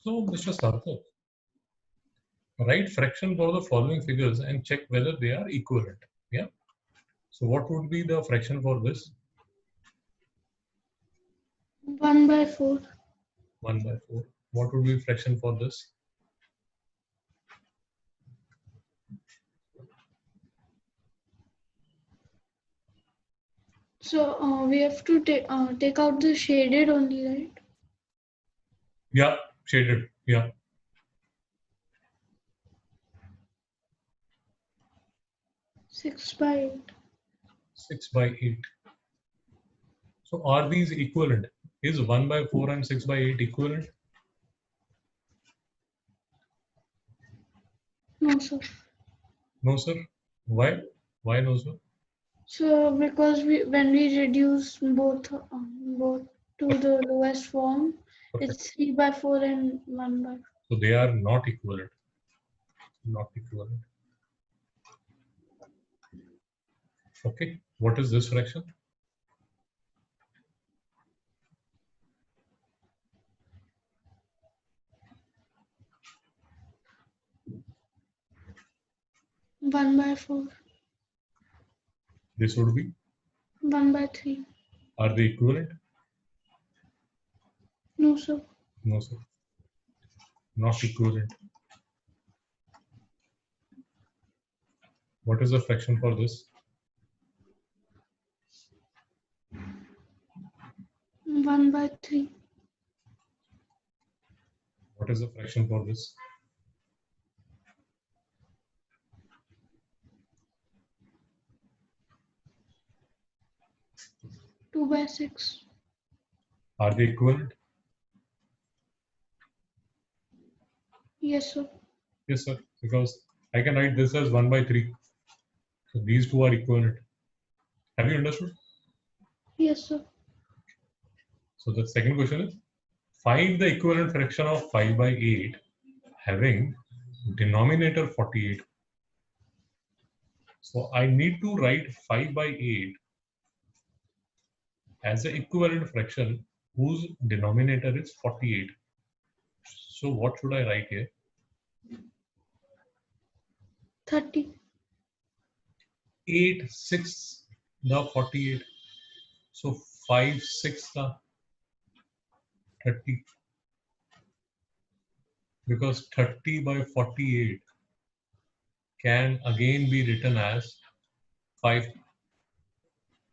So, Mr. Sarthak, write fraction for the following figures and check whether they are equivalent. Yeah. So, what would be the fraction for this? 1/4. 1/4. What would be fraction for this? So we have to take out the shaded only, right? Yeah, shaded. Yeah. Six by 8. 6/8. So, are these equivalent? Is 1/4 and 6/8 equivalent? No, sir. No, sir. Why? Why no, sir? So because when we reduce both to the lowest form, it's 3/4 and 1/4. So they are not equivalent. Not equivalent. Okay. What is this fraction? One by 4. This would be. 1/3. Are they equivalent? No, sir. No, sir. Not equivalent. What is the fraction for this? 1/3. What is the fraction for this? 2/6. Are they equivalent? Yes, sir. Yes, sir. Because I can write this as 1/3. So these two are equivalent. Have you understood? Yes, sir. So the second question is, find the equivalent fraction of 5/8 having denominator 48. So I need to write 5/8 as an equivalent fraction whose denominator is 48. So what should I write here? 30. 8 6 the 48. So 5 6 the 30. Because 30/48 can again be written as 5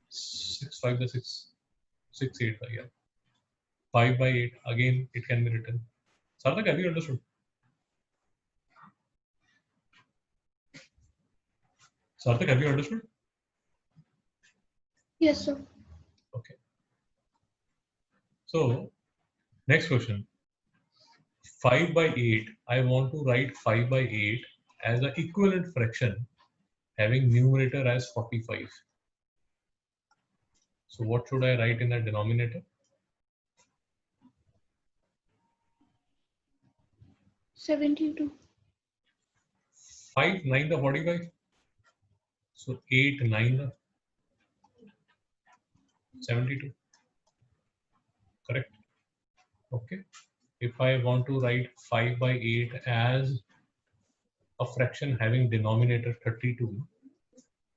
6 5 the 6 6 8 yeah. 5/8 again it can be written. Sarthak, have you understood? Sarthak, have you understood? Yes, sir. Okay. So next question. 5/8. I want to write 5/8 as an equivalent fraction having numerator as 45. So what should I write in the denominator? 72. 5 9 the 45. So 8 9 the 72. Correct. Okay. If I want to write 5/8 as a fraction having denominator 32,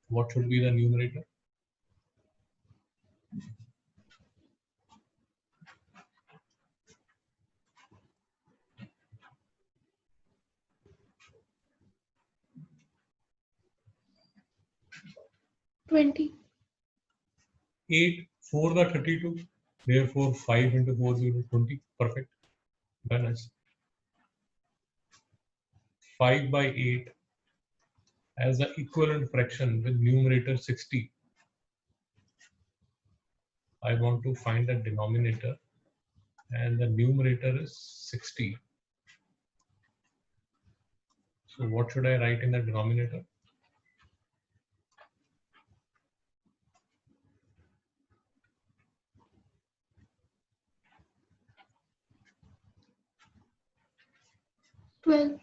what should be the numerator? $20. 8 4 the 32. Therefore 5 into 4 will be 20. Perfect. Very nice. 5/8 as the equivalent fraction with numerator 60. I want to find the denominator and the numerator is 60. So what should I write in the denominator? $12.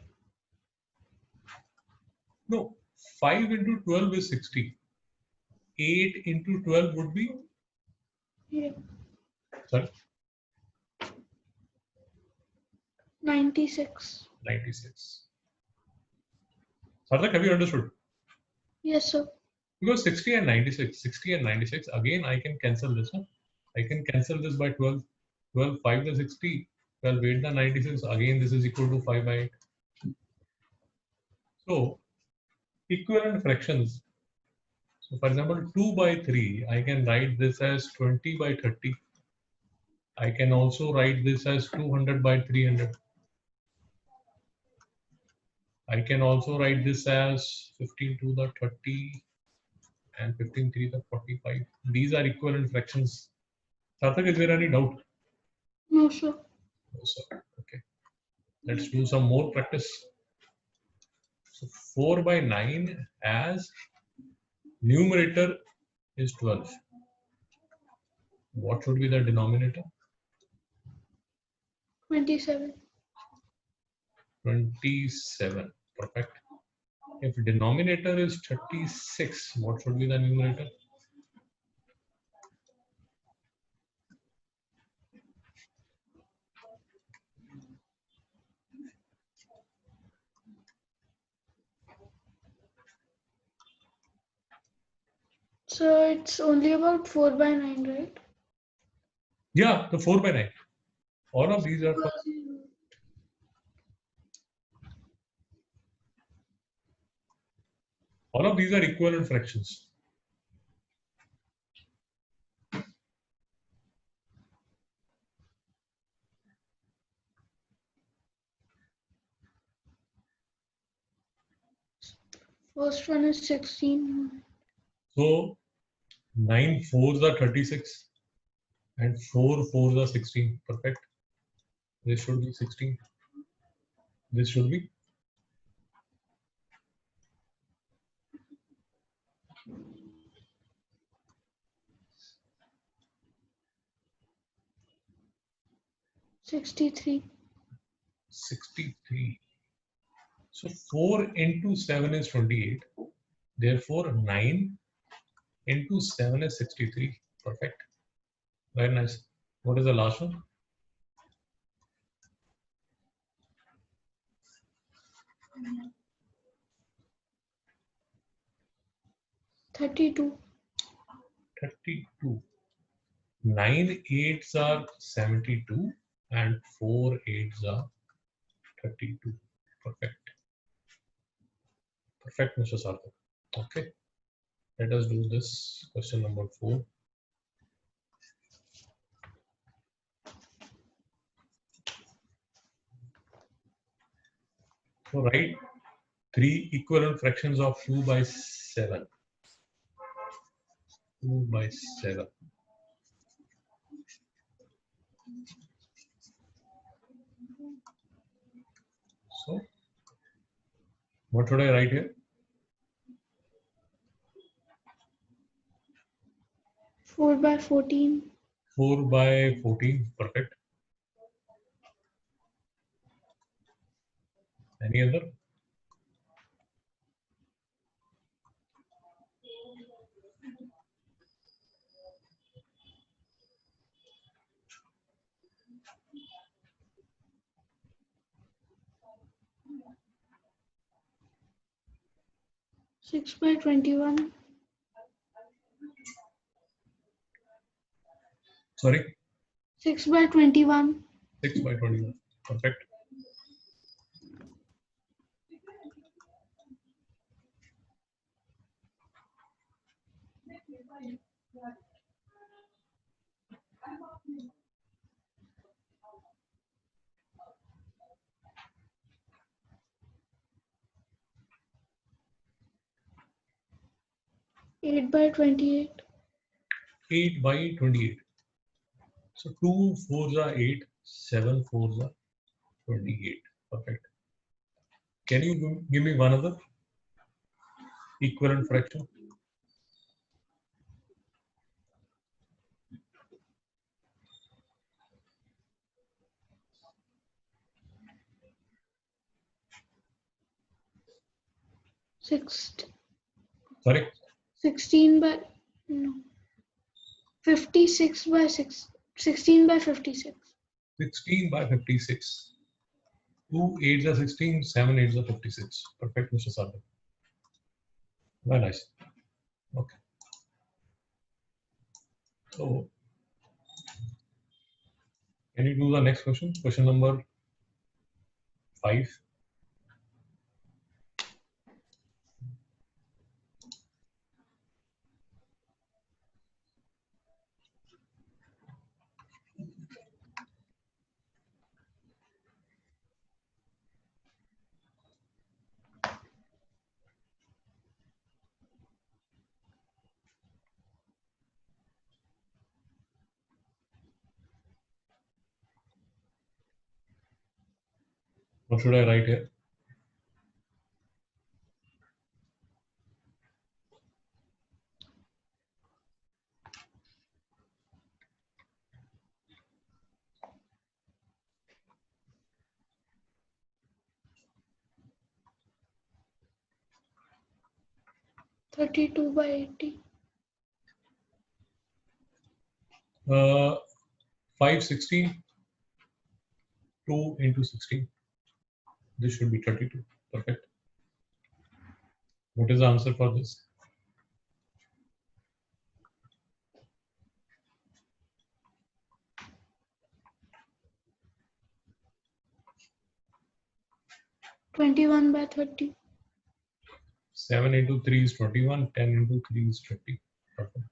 No, 5 into 12 is 60. 8 into 12 would be, Yeah. sorry, 96. 96. Sarthak, have you understood? Yes, sir. Because 60 and 96, again I can cancel this. Huh? I can cancel this by 12. 12, 5 the 60, 12, 8 the 96. Again, this is equal to 5 by 8. So, equivalent fractions. So, for example, 2 by 3, I can write this as 20 by 30. I can also write this as 200 by 300. I can also write this as 15 to the 30 and 15 3 the 45. These are equivalent fractions. Sarthak, is there any doubt? No, sir. No, sir. Okay. Let's do some more practice. So 4 by 9 as numerator is 12. What should be the denominator? 27. 27. Perfect. If denominator is 36, what should be the numerator? So it's only about 4 by 9, right? Yeah, the 4 by 9. All of these are for, Because all of these are equivalent fractions. first one is 16. So 9 fours are 36 and 4 fours are 16. Perfect. This should be 16. This should be 63. 63. So 4 into 7 is 28. Therefore, 9 into 7 is 63. Perfect. Very nice. What is the last one? 32. 32. 9 eights are 72 and 4 eights are 32. Perfect. Perfect, Mr. Sarthak. Okay. Let us do this question number 4. So write 3 equivalent fractions of 2 by 7. 2 by 7. So what should I write here? 4 by 14. 4 by 14. Perfect. Any other? Six by 21. Sorry? 6 by 21. 6 by 21. Perfect. Eight by 28. 8 by 28. So 2 fours are 8, 7 fours are 28. Perfect. Can you give me one other equivalent fraction? Six. Sorry? 16 by. No. 56 by 6. 16 by 56. 16 by 56. 2 8s are 16, 7 8s are 56. Perfect, Mr. Sagar. Very nice. Okay. So, can you do the next question? Question number 5. What should I write here? (32 by 80). 5 16, 2 into 16. This should be 32. Perfect. What is the answer for this? (21 by 30). 7 into 3 is 21, 10 into 3 is 30. Perfect.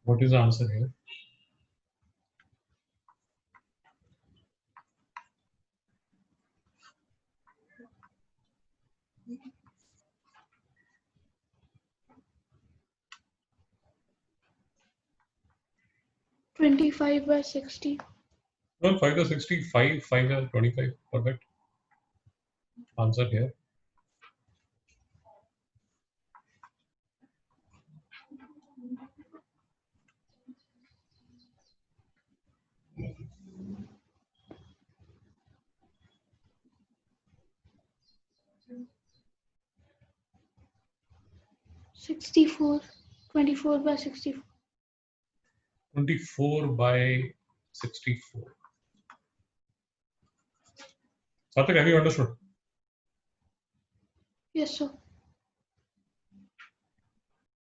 What is the answer here? (25 by 60). Well, 5 to 60, 5 to 25. Perfect. Answer here. (64). 24 by 64. 24 by 64. Sathak, have you understood? Yes, sir.